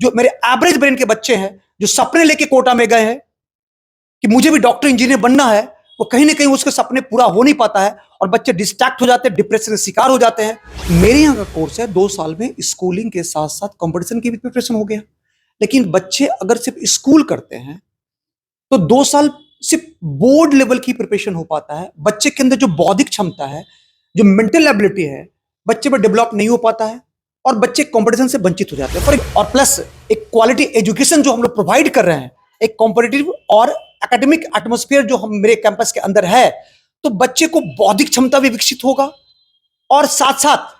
जो मेरे average brain के बच्चे हैं, जो सपने लेके कोटा में गए हैं कि मुझे भी डॉक्टर इंजीनियर बनना है, वो कहीं ना कहीं उसके सपने पूरा हो नहीं पाता है और बच्चे डिस्ट्रैक्ट हो जाते हैं, डिप्रेशन के शिकार हो जाते हैं। मेरे यहाँ का कोर्स है 2 साल में स्कूलिंग के साथ साथ कंपटीशन की भी प्रिपरेशन हो गया। लेकिन बच्चे अगर सिर्फ स्कूल करते हैं तो 2 साल सिर्फ बोर्ड लेवल की प्रिपरेशन हो पाता है। बच्चे के अंदर जो बौद्धिक क्षमता है, जो मेंटल एबिलिटी है, बच्चे में डेवलप नहीं हो पाता है और बच्चे कंपटीशन से वंचित हो जाते हैं। और प्लस एक क्वालिटी एजुकेशन जो हम लोग प्रोवाइड कर रहे हैं, एक कॉम्पिटिटिव और एकेडमिक एटमॉस्फेयर जो हम मेरे कैंपस के अंदर है, तो बच्चे को बौद्धिक क्षमता भी विकसित होगा और साथ साथ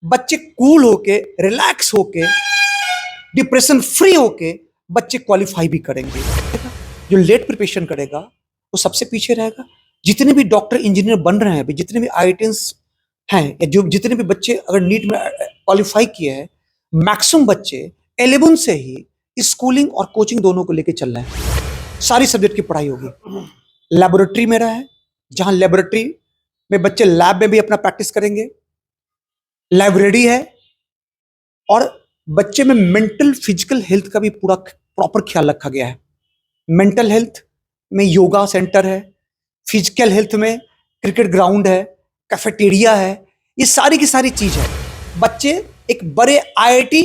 बच्चे कूल होके, रिलैक्स होके, डिप्रेशन फ्री होके बच्चे क्वालिफाई भी करेंगे। जो लेट प्रिपरेशन करेगा वो सबसे पीछे रहेगा। जितने भी डॉक्टर इंजीनियर बन रहे हैं, जितने भी आईआईटीएंस हैं, या जो जितने भी बच्चे अगर नीट में क्वालिफाई किए हैं, मैक्सिमम बच्चे 11 से ही स्कूलिंग और कोचिंग दोनों को लेके चल रहे हैं। सारी सब्जेक्ट की पढ़ाई होगी। लेबोरेटरी मेरा है, जहां लेबोरेटरी में बच्चे लैब में भी अपना प्रैक्टिस करेंगे। लाइब्रेरी है और बच्चे में मेंटल फिजिकल हेल्थ का भी पूरा प्रॉपर ख्याल रखा गया है। मेंटल हेल्थ में योगा सेंटर है, फिजिकल हेल्थ में क्रिकेट ग्राउंड है, कैफेटेरिया है, ये सारी की सारी चीज है। बच्चे एक बड़े आईआईटी,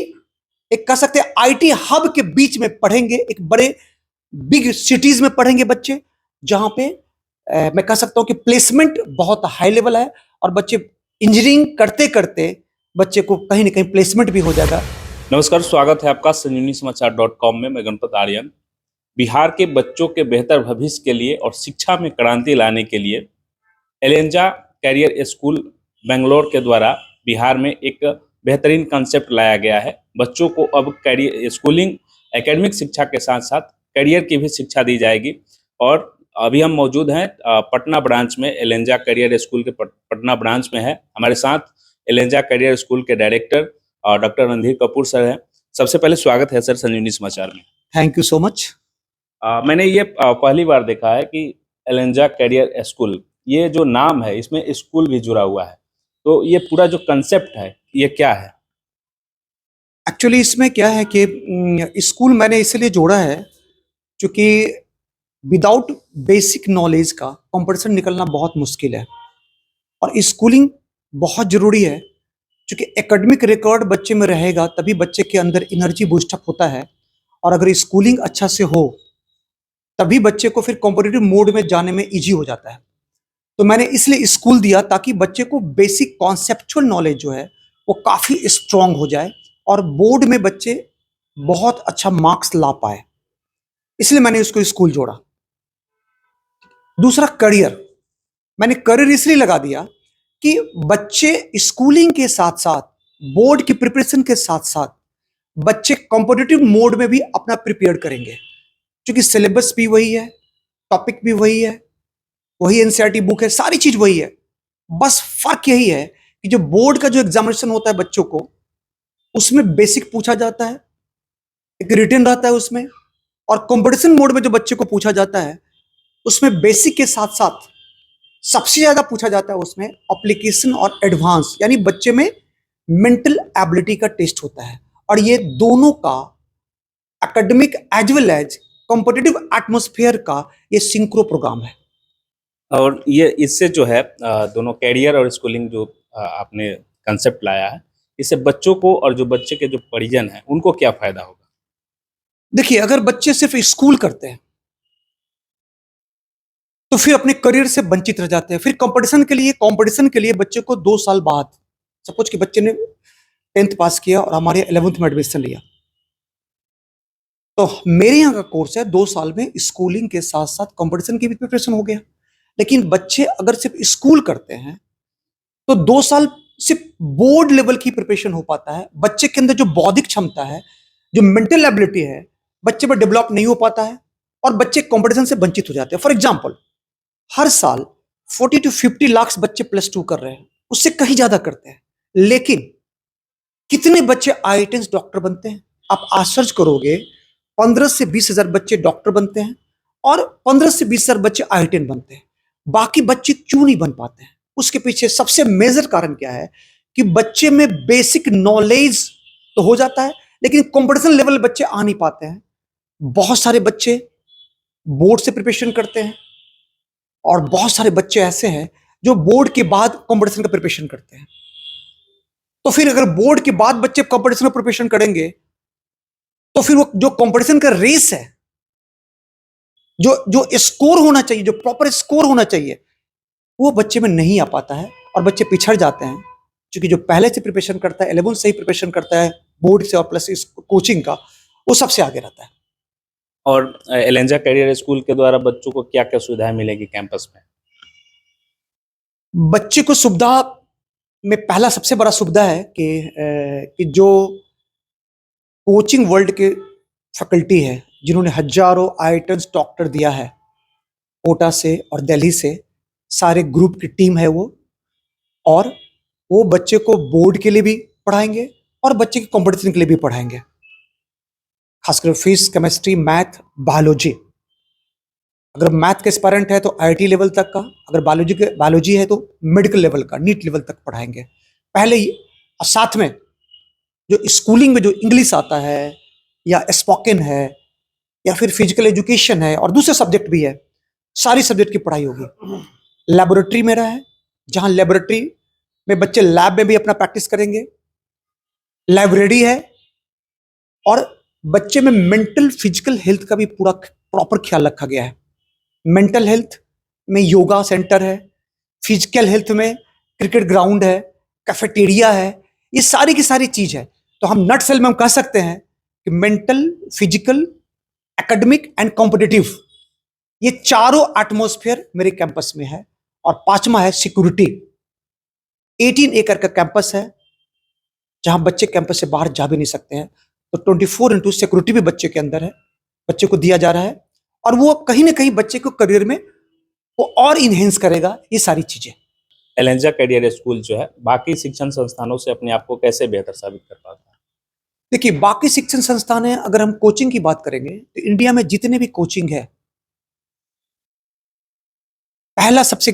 एक कह सकते हैं आईटी हब के बीच में पढ़ेंगे, एक बड़े बिग सिटीज में पढ़ेंगे बच्चे, जहां पे मैं कह सकता हूं कि प्लेसमेंट बहुत हाई लेवल है और बच्चे इंजीनियरिंग करते करते बच्चे को कहीं ना कहीं प्लेसमेंट भी हो जाएगा। नमस्कार, स्वागत है आपका संजीवनी समाचार.com में। मैं गणपत आर्यन। बिहार के बच्चों के बेहतर भविष्य के लिए और शिक्षा में क्रांति लाने के लिए एलेंजा कैरियर स्कूल बेंगलोर के द्वारा बिहार में एक बेहतरीन कंसेप्ट लाया गया है। बच्चों को अब कैरियर स्कूलिंग एकेडमिक शिक्षा के साथ साथ करियर की भी शिक्षा दी जाएगी। और अभी हम मौजूद हैं पटना ब्रांच में, एलेंजा कैरियर स्कूल के पटना ब्रांच में है। हमारे साथ एलेंजा कैरियर स्कूल के director doctor Randhir Kapoor sir हैं। सबसे पहले स्वागत है सर संजीवनी समाचार में। Thank you so much. मैंने ये पहली बार देखा है कि एलेंजा कैरियर स्कूल, ये जो नाम है इसमें स्कूल भी जुड़ा हुआ है, तो ये पूरा जो कंसेप्ट है ये क्या है? एक्चुअली इसमें क्या है कि स्कूल मैंने इसलिए जोड़ा है क्योंकि विदाउट बेसिक नॉलेज का कंपटीशन निकलना बहुत मुश्किल है और स्कूलिंग बहुत जरूरी है, क्योंकि एकेडमिक रिकॉर्ड बच्चे में रहेगा तभी बच्चे के अंदर एनर्जी बूस्टअप होता है। और अगर स्कूलिंग अच्छा से हो तभी बच्चे को फिर कॉम्पिटिटिव मोड में जाने में इजी हो जाता है। तो मैंने इसलिए स्कूल दिया ताकि बच्चे को बेसिक कॉन्सेप्चुअल नॉलेज जो है वो काफी स्ट्रांग हो जाए और बोर्ड में बच्चे बहुत अच्छा मार्क्स ला पाए, इसलिए मैंने उसको स्कूल जोड़ा। दूसरा करियर, मैंने करियर इसलिए लगा दिया कि बच्चे स्कूलिंग के साथ साथ, बोर्ड की प्रिपरेशन के साथ साथ बच्चे कॉम्पिटिटिव मोड में भी अपना प्रिपेयर करेंगे, क्योंकि सिलेबस भी वही है, टॉपिक भी वही है, वही एनसीईआरटी बुक है, सारी चीज वही है। बस फर्क यही है कि जो बोर्ड का जो एग्जामिनेशन होता है बच्चों को, उसमें बेसिक पूछा जाता है, एक रिटन रहता है उसमें, और कंपटीशन मोड में जो बच्चे को पूछा जाता है उसमें बेसिक के साथ साथ सबसे ज्यादा पूछा जाता है उसमें एप्लीकेशन और एडवांस, यानी बच्चे में मेंटल एबिलिटी का टेस्ट होता है। और ये दोनों का academic as well as competitive atmosphere का ये सिंक्रो प्रोग्राम है। और ये इससे जो है दोनों कैरियर और स्कूलिंग जो आपने कंसेप्ट लाया है, इससे बच्चों को और जो बच्चे के जो परिजन हैं उनको क्या फायदा होगा? देखिए, अगर बच्चे सिर्फ स्कूल करते हैं तो फिर अपने करियर से वंचित रह जाते हैं। फिर कंपटीशन के लिए बच्चे को 2 साल बाद, सपोज कि बच्चे ने 10th पास किया और हमारे 11th में एडमिशन लिया, तो मेरे यहाँ का कोर्स है 2 साल में स्कूलिंग के साथ साथ कंपटीशन की भी प्रिपरेशन हो गया। लेकिन बच्चे अगर सिर्फ स्कूल करते हैं तो 2 साल सिर्फ बोर्ड लेवल की प्रिपरेशन हो पाता है। बच्चे के अंदर जो बौद्धिक क्षमता है, जो मेंटल एबिलिटी है, बच्चे में डेवलप नहीं हो पाता है और बच्चे कंपटीशन से वंचित हो जाते हैं। फॉर एग्जाम्पल, हर साल 40 to 50 लाख बच्चे +2 कर रहे हैं, उससे कहीं ज्यादा करते हैं। लेकिन कितने बच्चे आईआईटीएंस डॉक्टर बनते हैं? आप आश्चर्य करोगे, 15 से 20 हजार बच्चे डॉक्टर बनते हैं और 15 से 20 हजार बच्चे आईआईटीएन बनते हैं। बाकी बच्चे क्यों नहीं बन पाते हैं? उसके पीछे सबसे मेजर कारण क्या है कि बच्चे में बेसिक नॉलेज तो हो जाता है लेकिन कंपटीशन लेवल बच्चे आ नहीं पाते हैं। बहुत सारे बच्चे बोर्ड से प्रिपरेशन करते हैं और बहुत सारे बच्चे ऐसे हैं जो बोर्ड के बाद कंपटीशन का प्रिपरेशन करते हैं। तो फिर अगर बोर्ड के बाद बच्चे कंपटीशन का प्रिपरेशन करेंगे तो फिर वो जो कंपटीशन का रेस है, जो जो स्कोर होना चाहिए, जो प्रॉपर स्कोर होना चाहिए, वो बच्चे में नहीं आ पाता है और बच्चे पिछड़ जाते हैं। क्योंकि जो पहले से प्रिपरेशन करता है, 11 से ही प्रिपरेशन करता है बोर्ड से और प्लस इस कोचिंग का, वो सबसे आगे रहता है। और एलेंजा कैरियर स्कूल के द्वारा बच्चों को क्या क्या सुविधाएं मिलेगी कैंपस में? बच्चे को सुविधा में पहला सबसे बड़ा सुविधा है कि जो कोचिंग वर्ल्ड के फैकल्टी है, जिन्होंने हजारों आइटम्स डॉक्टर दिया है कोटा से और दिल्ली से, सारे ग्रुप की टीम है वो, और वो बच्चे को बोर्ड के लिए भी पढ़ाएंगे और बच्चे के कंपटीशन के लिए भी पढ़ाएंगे। खासकर फिजिक्स, केमिस्ट्री, मैथ, बायोलॉजी। अगर मैथ के एस्पायरेंट है तो आईटी लेवल तक का, अगर बायोलॉजी है तो मेडिकल लेवल का, नीट लेवल तक पढ़ाएंगे पहले ही। और साथ में जो स्कूलिंग में जो इंग्लिश आता है या स्पोकन है या फिर फिजिकल एजुकेशन है और दूसरे सब्जेक्ट भी है, सारी सब्जेक्ट की पढ़ाई होगी। लेबोरेटरी मेरा है, जहां लेबोरेटरी में बच्चे लैब में भी अपना प्रैक्टिस करेंगे। लाइब्रेरी है और बच्चे में मेंटल फिजिकल हेल्थ का भी पूरा प्रॉपर ख्याल रखा गया है। मेंटल हेल्थ में योगा सेंटर है, फिजिकल हेल्थ में क्रिकेट ग्राउंड है, कैफेटेरिया है, ये सारी की सारी चीज है। तो हम नट सेल में हम कह सकते हैं कि mental, physical, academic and competitive, ये चारों एटमॉस्फेयर मेरे कैंपस में है। और पांचवा है सिक्योरिटी। 18 एकड़ का कैंपस है जहां बच्चे कैंपस से बाहर जा भी नहीं सकते हैं। तो 24/2 सिक्योरिटी भी बच्चे के अंदर है, बच्चे को दिया जा रहा है, और वो कहीं ना कहीं बच्चे को करियर में वो और इनहेंस करेगा ये सारी चीजें। एलेंजा कैरियर स्कूल जो है बाकी शिक्षण संस्थानों से अपने आप को कैसे बेहतर साबित कर पाता है? देखिए, बाकी शिक्षण संस्थान है, अगर हम कोचिंग की बात करेंगे तो इंडिया में जितने भी कोचिंग है, पहला सबसे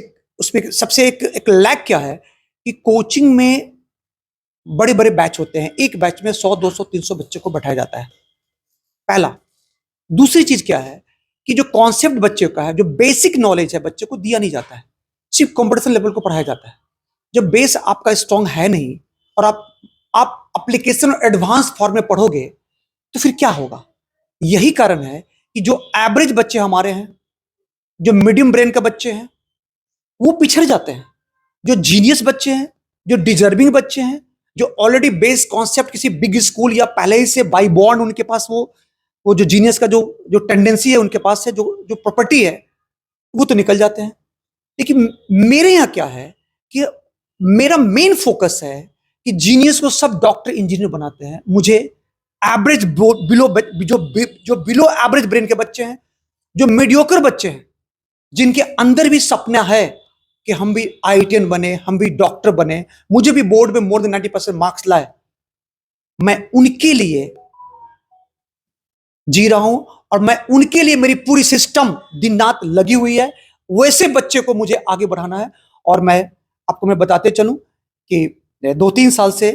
एक लैग क्या है कि कोचिंग में बड़े बड़े बैच होते हैं, एक बैच में 100, 200, 300 बच्चे को बैठाया जाता है, पहला। दूसरी चीज क्या है कि जो कॉन्सेप्ट बच्चे का है, जो बेसिक नॉलेज है, बच्चे को दिया नहीं जाता है, सिर्फ कंपटीशन लेवल को पढ़ाया जाता है। जब बेस आपका स्ट्रांग है नहीं और आप एप्लीकेशन और एडवांस फॉर्म में पढ़ोगे तो फिर क्या होगा? यही कारण है कि जो एवरेज बच्चे हमारे हैं, जो मीडियम ब्रेन के बच्चे हैं, वो पिछड़ जाते हैं। जो जीनियस बच्चे हैं, जो डिजर्विंग बच्चे हैं, जो ऑलरेडी बेस कॉन्सेप्ट किसी बिग स्कूल या पहले ही से बाई बॉर्न उनके पास वो जो जीनियस का जो टेंडेंसी है उनके पास है, जो प्रॉपर्टी है, वो तो निकल जाते हैं। लेकिन मेरे यहाँ क्या है कि मेरा मेन फोकस है कि जीनियस को सब डॉक्टर इंजीनियर बनाते हैं। मुझे एवरेज जो बिलो एवरेज ब्रेन के बच्चे हैं, जो मीडियोकर बच्चे हैं, जिनके अंदर भी सपना है कि हम भी आईआईटीएन बने, हम भी डॉक्टर बने, मुझे भी बोर्ड में मोर देन 90% मार्क्स लाए, मैं उनके लिए जी रहा हूं और मैं उनके लिए मेरी पूरी सिस्टम दिन रात लगी हुई है। वैसे बच्चे को मुझे आगे बढ़ाना है। और मैं आपको बताते चलूं कि 2-3 साल से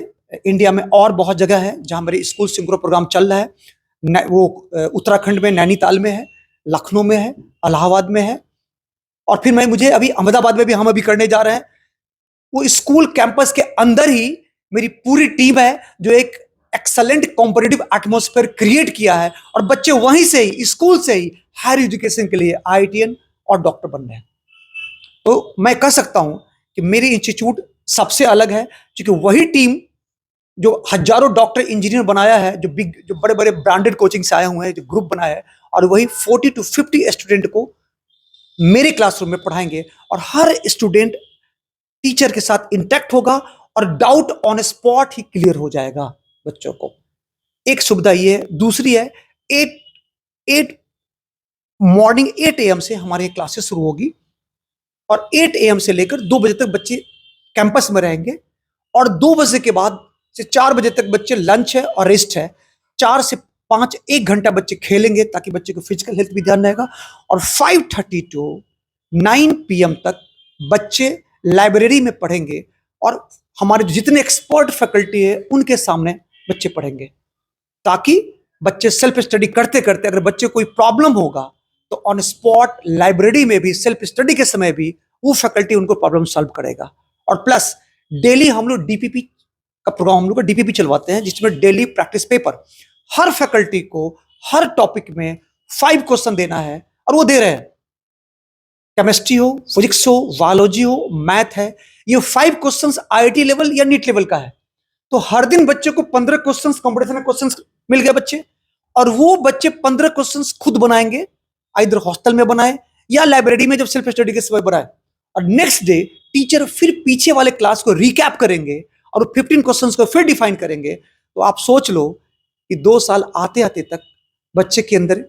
इंडिया में और बहुत जगह है जहां मेरे स्कूल सिंक्रो प्रोग्राम चल रहा है। वो उत्तराखंड में नैनीताल में है, लखनऊ में है, इलाहाबाद में है, और फिर मुझे अभी अहमदाबाद में भी हम अभी करने जा रहे हैं। वो स्कूल कैंपस के अंदर ही मेरी पूरी टीम है जो एक एक्सलेंट कॉम्पिटिटिव एटमॉस्फेयर क्रिएट किया है, और बच्चे वहीं से ही, स्कूल से ही हायर एजुकेशन के लिए आईआईटीएन और डॉक्टर बन रहे हैं। तो मैं कह सकता हूं कि मेरी इंस्टीट्यूट सबसे अलग है, क्योंकि वही टीम जो हजारों डॉक्टर इंजीनियर बनाया है, जो बड़े बड़े ब्रांडेड कोचिंग से आए हुए हैं, जो ग्रुप बनाया है, और वही 40 to 50 स्टूडेंट को मेरे क्लासरूम में पढ़ाएंगे, और हर स्टूडेंट टीचर के साथ इंटैक्ट होगा और doubt on spot he clear हो जाएगा बच्चों को। एक सुविधा ये है। दूसरी है, 8 मॉर्निंग 8 AM से हमारे क्लासेस शुरू होगी, और 8 AM से लेकर 2 बजे तक बच्चे कैंपस में रहेंगे, और 2 बजे के बाद से 4 बजे तक बच्चे लंच है और रेस्ट है। 4 से 5 1 घंटा बच्चे खेलेंगे ताकि बच्चे को फिजिकल हेल्थ भी ध्यान रहेगा, और 5:30 to 9 PM तक बच्चे लाइब्रेरी में पढ़ेंगे, और हमारे जितने एक्सपर्ट फैकल्टी है उनके सामने बच्चे पढ़ेंगे, ताकि बच्चे सेल्फ स्टडी करते करते अगर बच्चे कोई प्रॉब्लम होगा तो ऑन स्पॉट लाइब्रेरी में भी सेल्फ स्टडी के समय भी वो फैकल्टी उनको प्रॉब्लम सॉल्व करेगा। और प्लस डेली हम लोग डीपीपी का प्रोग्राम हम लोग डीपीपी चलवाते हैं, जिसमें डेली प्रैक्टिस पेपर हर फैकल्टी को हर टॉपिक में 5 क्वेश्चन देना है, और वो दे रहे हैं। केमिस्ट्री हो, फिजिक्स हो, बायोलॉजी हो, मैथ है, ये 5 क्वेश्चंस आईआईटी लेवल या नीट लेवल का है। तो हर दिन बच्चे को 15 क्वेश्चंस कॉम्पिटिशन क्वेश्चंस मिल गए बच्चे, और वो बच्चे 15 क्वेश्चंस खुद बनाएंगे, इधर हॉस्टल में बनाए या लाइब्रेरी में जब सेल्फ स्टडी के समय बनाए, और नेक्स्ट डे टीचर फिर पीछे वाले क्लास को रिकैप करेंगे और 15 क्वेश्चंस को फिर डिफाइन करेंगे। तो आप सोच लो कि 2 साल आते आते तक बच्चे के अंदर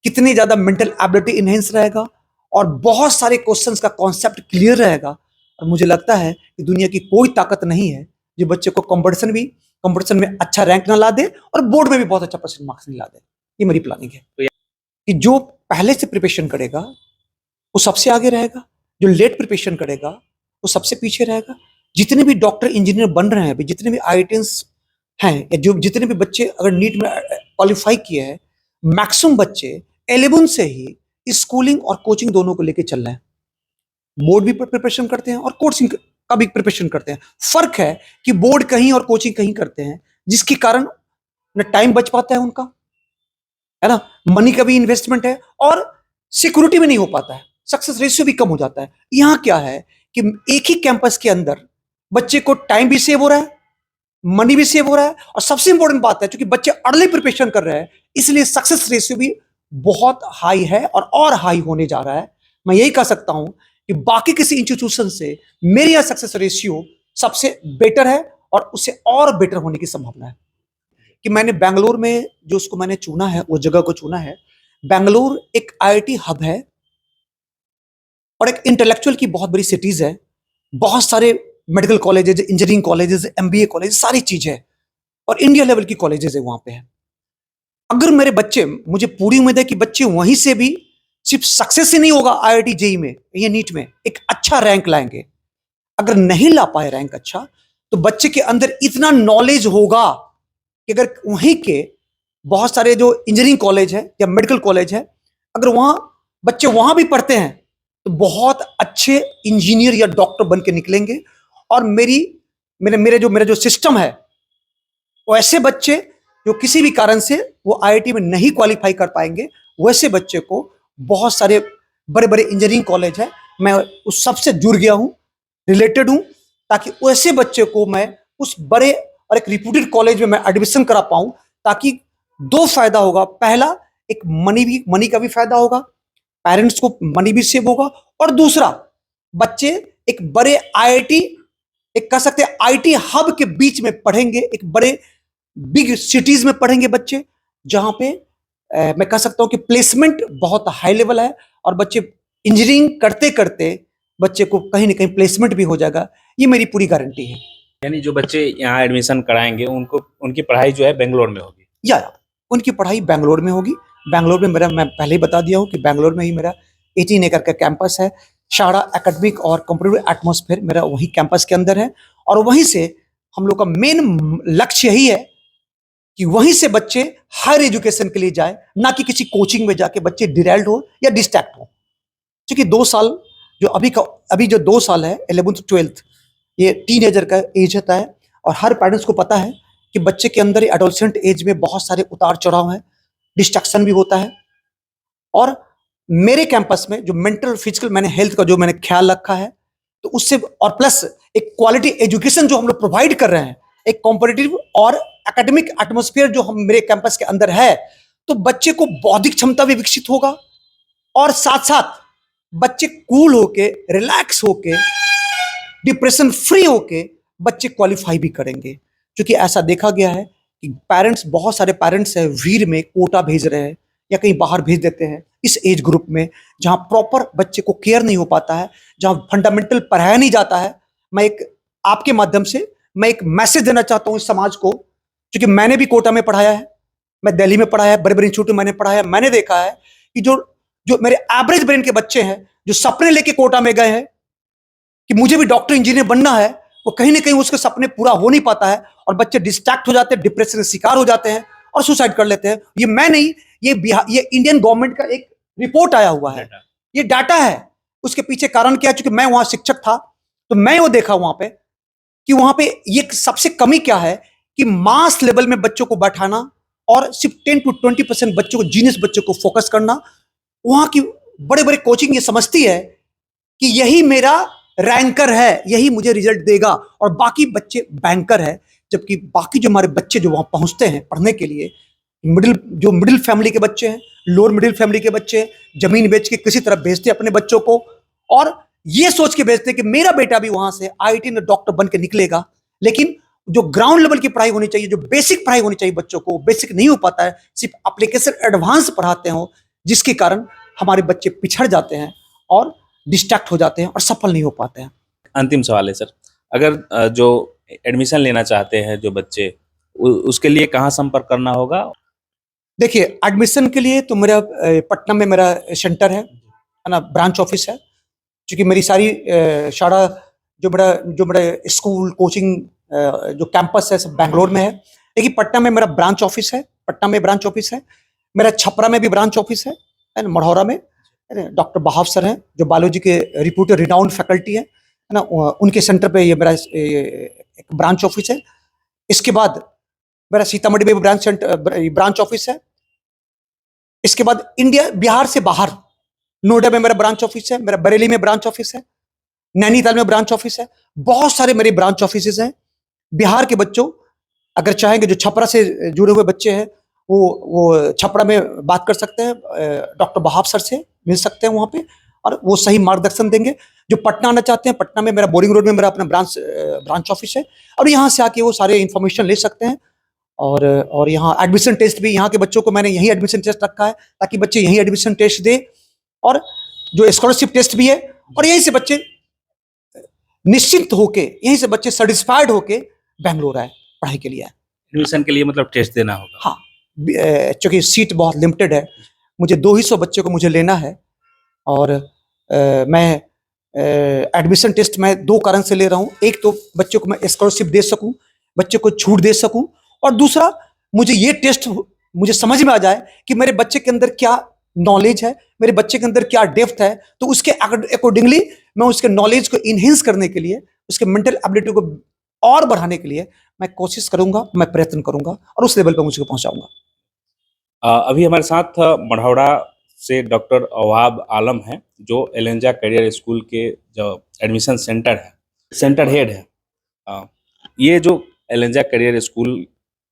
कितनी ज्यादा मेंटल एबिलिटी इनहेंस रहेगा और बहुत सारे क्वेश्चंस का कॉन्सेप्ट क्लियर रहेगा। और मुझे लगता है कि दुनिया की कोई ताकत नहीं है जो बच्चे को कंपटीशन में अच्छा रैंक ना ला दे और बोर्ड में भी बहुत अच्छा परसेंट मार्क्स नहीं ला दे। ये मेरी प्लानिंग है कि जो पहले से प्रिपरेशन करेगा वो सबसे आगे रहेगा, जो लेट प्रिपरेशन करेगा वो सबसे पीछे रहेगा। जितने भी डॉक्टर इंजीनियर बन रहे हैं, जितने भी आईआईटीएंस हैं, या जो जितने भी बच्चे अगर नीट में क्वालिफाई किए हैं, मैक्सिमम बच्चे 11 से ही स्कूलिंग और कोचिंग दोनों को लेके चल रहे हैं। बोर्ड भी प्रिपरेशन करते हैं और कोचिंग का भी प्रिपरेशन करते हैं। फर्क है कि बोर्ड कहीं और कोचिंग कहीं करते हैं, जिसके कारण न टाइम बच पाता है उनका, है ना, मनी का भी इन्वेस्टमेंट है और सिक्योरिटी भी नहीं हो पाता है, सक्सेस रेशियो भी कम हो जाता है। यहां क्या है कि एक ही कैंपस के अंदर बच्चे को टाइम भी सेव हो रहा है, मनी भी सेव हो रहा है, और सबसे इंपॉर्टेंट बात है क्योंकि बच्चे अर्ली प्रिपरेशन कर रहे हैं, इसलिए सक्सेस रेशियो भी बहुत हाई है और हाई होने जा रहा है। मैं यही कह सकता हूं कि बाकी किसी इंस्टीट्यूशन से मेरी यह सक्सेस रेशियो सबसे बेटर है और उससे और बेटर होने की संभावना है। कि मैंने बैंगलोर में जो उसको मैंने चुना है, वो जगह को चुना है। बैंगलोर एक आईआईटी हब है और एक इंटेलेक्चुअल की बहुत बड़ी सिटीज है। बहुत सारे medical colleges, engineering colleges, MBA college, सारी चीजें है, और इंडिया लेवल की कॉलेजेस है वहां पे है। अगर मेरे बच्चे, मुझे पूरी उम्मीद है कि बच्चे वहीं से भी सिर्फ सक्सेस ही नहीं होगा आईआईटी जेई में या नीट में, एक अच्छा रैंक लाएंगे। अगर नहीं ला पाए रैंक अच्छा, तो बच्चे के अंदर इतना नॉलेज होगा कि अगर वहीं के बहुत सारे जो इंजीनियरिंग कॉलेज है या मेडिकल कॉलेज है, अगर वहां बच्चे वहां भी पढ़ते हैं तो बहुत अच्छे इंजीनियर या डॉक्टर बन के निकलेंगे। और मेरा जो सिस्टम है, वो ऐसे बच्चे जो किसी भी कारण से वो आईआईटी में नहीं क्वालिफाई कर पाएंगे, वैसे बच्चे को बहुत सारे बड़े बड़े इंजीनियरिंग कॉलेज है, मैं उस सबसे जुड़ गया हूं, रिलेटेड हूं, ताकि वैसे बच्चे को मैं उस बड़े और एक रिप्यूटेड कॉलेज में मैं एडमिशन करा पाऊं। ताकि 2 फायदा होगा। पहला, एक मनी का भी फायदा होगा, पेरेंट्स को मनी भी सेव होगा, और दूसरा, बच्चे एक बड़े आईआईटी, एक कह सकते हैं आईटी हब के बीच में पढ़ेंगे, एक बड़े बिग सिटीज में पढ़ेंगे बच्चे, जहां पे मैं कह सकता हूं कि प्लेसमेंट बहुत हाई लेवल है, और बच्चे इंजीनियरिंग करते करते बच्चे को कहीं ना कहीं प्लेसमेंट भी हो जाएगा। ये मेरी पूरी गारंटी है। यानी जो बच्चे यहाँ एडमिशन कराएंगे उनको, उनकी पढ़ाई जो है बेंगलोर में होगी? या उनकी पढ़ाई बैंगलोर में होगी। बैंगलोर में मैं पहले ही बता दिया हूँ कि बैंगलोर में ही मेरा 18 एकड़ का कैंपस है। सारा एकेडमिक और कंप्यूटर एटमॉस्फेयर मेरा वही कैंपस के अंदर है, और वहीं से हम लोग का मेन लक्ष्य यही है कि वहीं से बच्चे हायर एजुकेशन के लिए जाए, ना कि किसी कोचिंग में जाके बच्चे डिरेल्ड हो या डिस्ट्रैक्ट हो। क्योंकि 2 साल जो अभी जो 2 साल है, 11th 12th, ये टीनेजर का एज होता है, और हर पेरेंट्स को पता है कि बच्चे के अंदर एडोलसेंट एज में बहुत सारे उतार चढ़ाव है, डिस्ट्रैक्शन भी होता है। और मेरे कैंपस में जो मेंटल फिजिकल मैंने हेल्थ का जो मैंने ख्याल रखा है, तो उससे, और प्लस एक क्वालिटी एजुकेशन जो हम लोग प्रोवाइड कर रहे हैं, एक कॉम्पिटिटिव और एकेडमिक एटमॉस्फेयर जो हम मेरे कैंपस के अंदर है, तो बच्चे को बौद्धिक क्षमता भी विकसित होगा, और साथ साथ बच्चे कूल होके, रिलैक्स होके, डिप्रेशन फ्री होके बच्चे क्वालिफाई भी करेंगे। क्योंकि ऐसा देखा गया है कि बहुत सारे पेरेंट्स है वीर में कोटा भेज रहे हैं या कहीं बाहर भेज देते हैं इस एज ग्रुप में, जहां प्रॉपर बच्चे को केयर नहीं हो पाता है, जहां फंडामेंटल पढ़ाया नहीं जाता है। आपके माध्यम से मैं एक मैसेज देना चाहता हूं इस समाज को, क्योंकि मैंने भी कोटा में पढ़ाया है, मैं दिल्ली में पढ़ाया है, बड़े बड़े इंस्टीट्यूट में मैंने पढ़ाया है। मैंने देखा है कि जो मेरे एवरेज ब्रेन के बच्चे हैं, जो सपने लेके कोटा में गए हैं कि मुझे भी डॉक्टर इंजीनियर बनना है, वो कहीं ना कहीं उसके सपने पूरा हो नहीं पाता है, और बच्चे डिस्ट्रैक्ट हो जाते हैं, डिप्रेशन का शिकार हो जाते हैं, और सुसाइड कर लेते हैं। ये मैं नहीं, ये इंडियन गवर्नमेंट का एक रिपोर्ट आया हुआ है, ये डाटा है। उसके पीछे कारण क्या है, चूंकि मैं वहां शिक्षक था तो मैं वो देखा वहां पे कि वहां पे ये सबसे कमी क्या है कि मास लेवल में बच्चों को बैठाना और सिर्फ 10 to 20% बच्चों को, जीनियस बच्चों को फोकस करना। वहां की बड़े बड़े कोचिंग ये समझती है कि यही मेरा रैंकर है, यही मुझे रिजल्ट देगा, और बाकी बच्चे बैंकर है। जबकि बाकी जो हमारे बच्चे जो वहां पहुंचते हैं पढ़ने के लिए, मिडिल फैमिली के बच्चे हैं, लोअर मिडिल फैमिली के बच्चे हैं, जमीन बेच के किसी तरह भेजते हैं अपने बच्चों को, और ये सोच के भेजते हैं कि मेरा बेटा भी वहां से आईआईटी में डॉक्टर बन के निकलेगा। लेकिन जो ग्राउंड लेवल की पढ़ाई होनी चाहिए, जो बेसिक पढ़ाई होनी चाहिए बच्चों को, बेसिक नहीं हो पाता है, सिर्फ एप्लीकेशन एडवांस पढ़ाते हो, जिसके कारण हमारे बच्चे पिछड़ जाते हैं और डिस्ट्रैक्ट हो जाते हैं और सफल नहीं हो पाते हैं। अंतिम सवाल है सर, अगर जो एडमिशन लेना चाहते हैं जो बच्चे, उसके लिए कहाँ संपर्क करना होगा? देखिए, एडमिशन के लिए तो मेरा पटना में मेरा सेंटर है ना, ब्रांच ऑफिस है। क्योंकि मेरी सारी सारा जो मेरा स्कूल कोचिंग जो कैंपस है सब बैंगलोर में है, लेकिन पटना में मेरा ब्रांच ऑफिस है, पटना में ब्रांच ऑफिस है। मेरा छपरा में भी ब्रांच ऑफिस है ना, मढ़ौरा में डॉक्टर बहाव सर हैं जो बायोलॉजी के रिप्यूटेड रिनाउंड फैकल्टी है ना, उनके सेंटर पे ये मेरा एक ब्रांच ऑफिस है। इसके बाद मेरा सीतामढ़ी में भी ब्रांच ऑफिस है। इसके बाद इंडिया बिहार से बाहर नोएडा में मेरा ब्रांच ऑफिस है, मेरा बरेली में ब्रांच ऑफिस है, नैनीताल में ब्रांच ऑफिस है। बहुत सारे मेरे ब्रांच ऑफिस हैं। बिहार के बच्चों अगर चाहेंगे, जो छपरा से जुड़े हुए बच्चे हैं, वो छपरा में बात कर सकते हैं, डॉक्टर बहाव सर से मिल सकते हैं वहां पे, और वो सही मार्गदर्शन देंगे। जो पटना आना चाहते हैं, पटना में मेरा बोरिंग रोड में मेरा अपना ब्रांच ऑफिस है, और यहाँ से आके वो सारे इंफॉर्मेशन ले सकते हैं। और यहाँ एडमिशन टेस्ट भी, यहाँ के बच्चों को मैंने यही एडमिशन टेस्ट रखा है ताकि बच्चे यही एडमिशन टेस्ट दे, और जो स्कॉलरशिप टेस्ट भी है, और यहीं से बच्चे निश्चिंत होके, यहीं से बच्चे सेटिस्फाइड होके बेंगलोर आए पढ़ाई के लिए। एडमिशन के लिए मतलब टेस्ट देना होगा? हाँ, चूंकि सीट बहुत लिमिटेड है, मुझे 200 बच्चे को मुझे लेना है, और मैं एडमिशन टेस्ट मैं 2 कारण से ले रहा हूँ। एक तो बच्चों को मैं स्कॉलरशिप दे सकूं, बच्चों को छूट दे सकूं, और दूसरा मुझे ये टेस्ट मुझे समझ में आ जाए कि मेरे बच्चे के अंदर क्या नॉलेज है, मेरे बच्चे के अंदर क्या डेप्थ है, तो उसके अकॉर्डिंगली मैं उसके नॉलेज को इनहेंस करने के लिए, उसके मेंटल एबिलिटी को और बढ़ाने के लिए मैं कोशिश करूंगा, मैं प्रयत्न करूंगा, और उस लेवल पर मुझे पहुंचाऊंगा। अभी हमारे साथ मढ़ौरा से डॉक्टर अवाब आलम हैं, जो एलेंजा करियर स्कूल के जो एडमिशन सेंटर हेड है। ये जो एलेंजा करियर स्कूल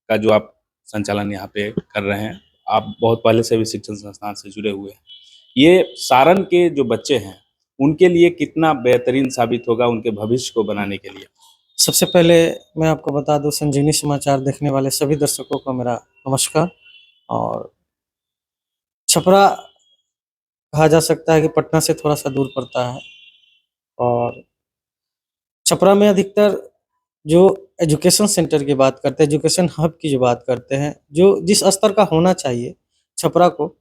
का जो आप संचालन यहाँ पे कर रहे हैं, आप बहुत पहले से भी शिक्षण संस्थान से जुड़े हुए हैं, ये सारण के जो बच्चे हैं उनके लिए कितना बेहतरीन साबित होगा उनके भविष्य को बनाने के लिए? सबसे पहले मैं आपको बता दूं, संजीवनी समाचार देखने वाले सभी दर्शकों को मेरा नमस्कार। और छपरा कहा जा सकता है कि पटना से थोड़ा सा दूर पड़ता है, और छपरा में अधिकतर जो एजुकेशन सेंटर की बात करते हैं, एजुकेशन हब की जो बात करते हैं, जो जिस स्तर का होना चाहिए छपरा को,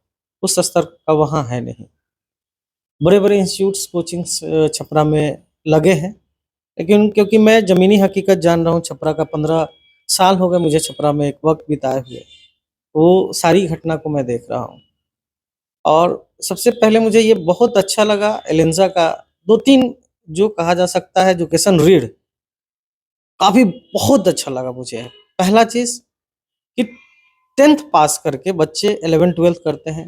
उस स्तर का वहाँ है नहीं। बड़े बड़े इंस्टीट्यूट्स कोचिंग्स छपरा में लगे हैं, लेकिन क्योंकि मैं ज़मीनी हकीकत जान रहा हूँ, छपरा का 15 साल हो गए मुझे छपरा में एक वक्त बिताए हुए, वो सारी घटना को मैं देख रहा हूँ। और सबसे पहले मुझे ये बहुत अच्छा लगा एलेंजा का 2-3 जो कहा जा सकता है एजुकेशन रीड, काफ़ी बहुत अच्छा लगा मुझे। पहला चीज़ कि 10th पास करके बच्चे 11th-12th करते हैं,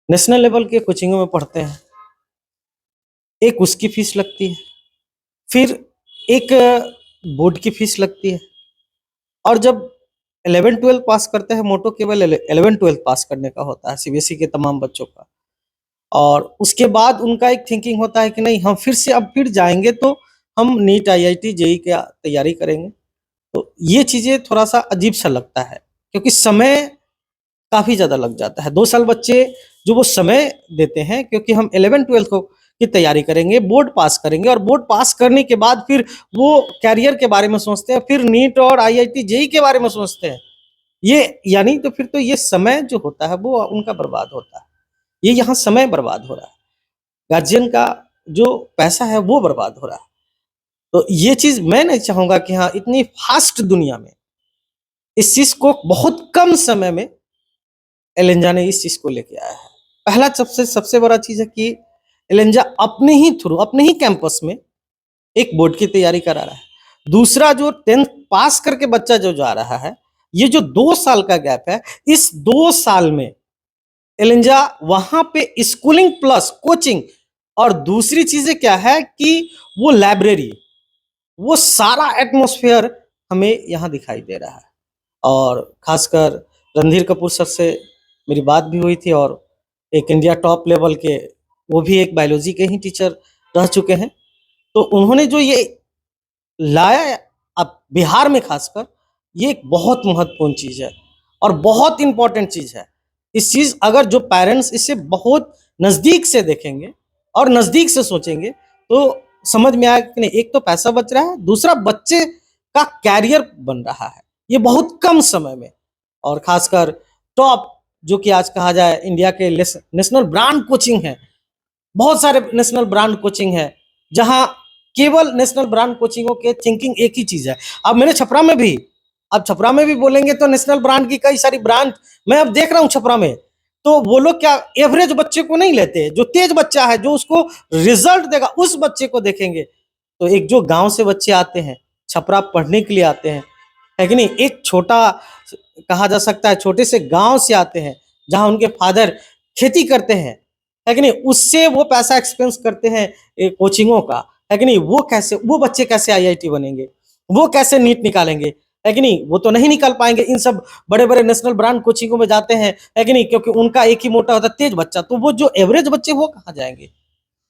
नेशनल लेवल के कोचिंगों में पढ़ते हैं, एक उसकी फीस लगती है, फिर एक बोर्ड की फीस लगती है, और जब 11th-12th पास करते हैं, मोटो केवल 11th-12th पास करने का होता है सीबीएसई के तमाम बच्चों का, और उसके बाद उनका एक थिंकिंग होता है कि नहीं, हम फिर जाएंगे तो हम नीट आईआईटी जेईई की तैयारी करेंगे। तो ये चीज़ें थोड़ा सा अजीब सा लगता है, क्योंकि समय काफ़ी ज़्यादा लग जाता है। 2 साल बच्चे जो वो समय देते हैं, क्योंकि हम 11th-12th को की तैयारी करेंगे, बोर्ड पास करेंगे, और बोर्ड पास करने के बाद फिर वो कैरियर के बारे में सोचते हैं, फिर नीट और आईआईटी जेईई के बारे में सोचते हैं। ये यानी तो फिर तो ये समय जो होता है वो उनका बर्बाद होता है। ये यहाँ समय बर्बाद हो रहा है, गार्जियन का जो पैसा है वो बर्बाद हो रहा है। तो ये चीज़ मैं नहीं चाहूँगा कि हाँ, इतनी फास्ट दुनिया में इस चीज को बहुत कम समय में एलेंजा ने इस चीज को लेके आया है। पहला सबसे बड़ा चीज है कि एलेंजा अपने ही थ्रू, अपने ही कैंपस में एक बोर्ड की तैयारी करा रहा है। दूसरा, जो 10th पास करके बच्चा जो जा रहा है, ये जो 2 साल का गैप है, इस 2 साल में एलेंजा वहां पे स्कूलिंग प्लस कोचिंग, और दूसरी चीजें क्या है कि वो लाइब्रेरी, वो सारा एटमॉस्फेयर हमें यहाँ दिखाई दे रहा है। और खासकर रणधीर कपूर सर से मेरी बात भी हुई थी, और एक इंडिया टॉप लेवल के, वो भी एक बायोलॉजी के ही टीचर रह चुके हैं। तो उन्होंने जो ये लाया है अब बिहार में खासकर, ये एक बहुत महत्वपूर्ण चीज है और बहुत इंपॉर्टेंट चीज है। इस चीज अगर जो पेरेंट्स इसे बहुत नजदीक से देखेंगे और नजदीक से सोचेंगे तो समझ में आएगा कि नहीं, एक तो पैसा बच रहा है, दूसरा बच्चे का कैरियर बन रहा है, ये बहुत कम समय में। और खासकर टॉप, जो कि आज कहा जाए इंडिया के नेशनल ब्रांड कोचिंग है, बहुत सारे नेशनल ब्रांड कोचिंग है, जहां केवल नेशनल ब्रांड कोचिंगों के थिंकिंग एक ही चीज है। अब मेरे छपरा में भी, अब छपरा में भी बोलेंगे तो नेशनल ब्रांड की कई सारी ब्रांड मैं अब देख रहा हूं छपरा में, तो वो लोग क्या एवरेज बच्चे को नहीं लेते, जो तेज बच्चा है, जो उसको रिजल्ट देगा, उस बच्चे को देखेंगे। तो एक जो गांव से बच्चे आते हैं छपरा पढ़ने के लिए आते हैं, है कि नहीं, एक छोटा कहा जा सकता है छोटे से गांव से आते हैं जहां उनके फादर खेती करते हैं, है कि नहीं, उससे वो पैसा एक्सपेंस करते हैं कोचिंगों का, है कि नहीं, वो बच्चे कैसे आईआईटी बनेंगे, वो कैसे नीट निकालेंगे, है कि नहीं, वो तो नहीं निकाल पाएंगे। इन सब बड़े बड़े नेशनल ब्रांड कोचिंगों में जाते हैं, है कि नहीं, क्योंकि उनका एक ही मोटा होता है, तेज बच्चा, तो वो जो एवरेज बच्चे वो कहाँ जाएंगे।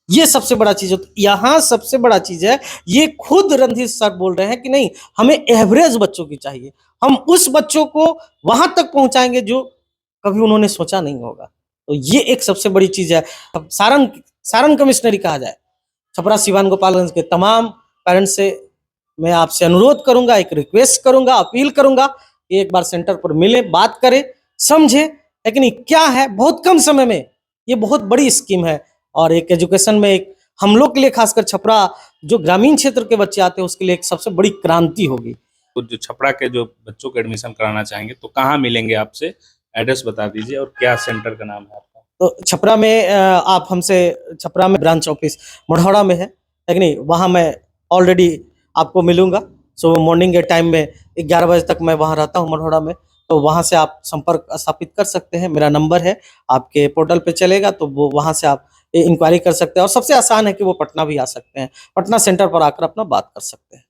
ये सबसे बड़ा चीज है। यहाँ सबसे बड़ा चीज है, ये खुद रणधीर सर बोल रहे हैं कि नहीं, हमें एवरेज बच्चों की चाहिए, हम उस बच्चों को वहां तक पहुंचाएंगे जो कभी उन्होंने सोचा नहीं होगा। तो ये एक सबसे बड़ी चीज है। अब सारण कमिश्नरी कहा जाए, छपरा सिवान गोपालगंज के तमाम पेरेंट्स से मैं आपसे अनुरोध करूंगा, एक रिक्वेस्ट करूंगा, अपील करूंगा कि एक बार सेंटर पर मिले, बात करें, समझे, है कि नहीं, क्या है, बहुत कम समय में ये बहुत बड़ी स्कीम है। और एक एजुकेशन में एक हम लोग के लिए, खासकर छपरा जो ग्रामीण क्षेत्र के बच्चे आते हैं, उसके लिए एक सबसे बड़ी क्रांति होगी। तो जो छपरा के जो बच्चों को एडमिशन कराना चाहेंगे तो कहाँ मिलेंगे आपसे, एड्रेस बता दीजिए और क्या सेंटर का नाम है आपका। तो छपरा में आप हमसे, छपरा में ब्रांच ऑफिस मढ़ौरा में है कि नहीं, वहाँ मैं ऑलरेडी आपको मिलूंगा। सुबह मॉर्निंग के टाइम में 11 बजे तक मैं वहाँ रहता हूँ मढ़ौरा में, तो वहाँ से आप संपर्क स्थापित कर सकते हैं। मेरा नंबर है, आपके पोर्टल पे चलेगा, तो वो वहाँ से आप इंक्वायरी कर सकते हैं। और सबसे आसान है कि वो पटना भी आ सकते हैं, पटना सेंटर पर आकर अपना बात कर सकते हैं।